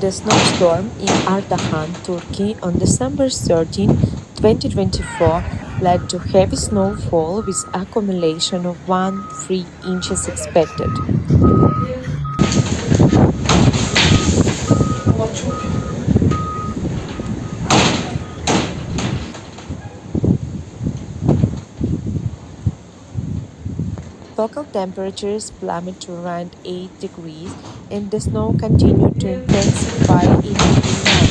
The snowstorm in Ardahan, Turkey on December 13, 2024 led to heavy snowfall with accumulation of 1-3 inches expected. Local temperatures plummeted to around 8 degrees and the snow continued to intensify into the night.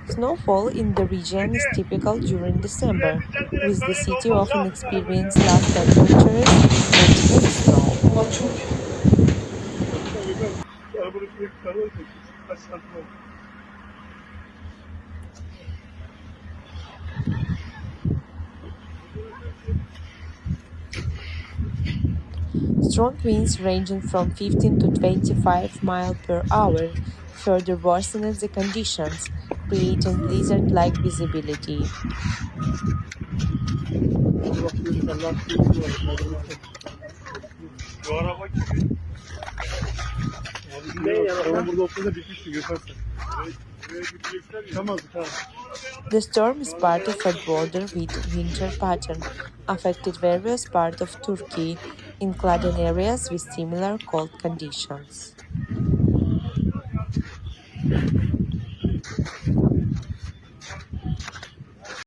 Snowfall in the region is typical during December, with the city often experiencing low temperatures and heavy snow. Strong winds ranging from 15 to 25 miles per hour further worsened the conditions, creating blizzard-like visibility. The storm is part of a broader winter pattern, affected various parts of Turkey, including areas with similar cold conditions.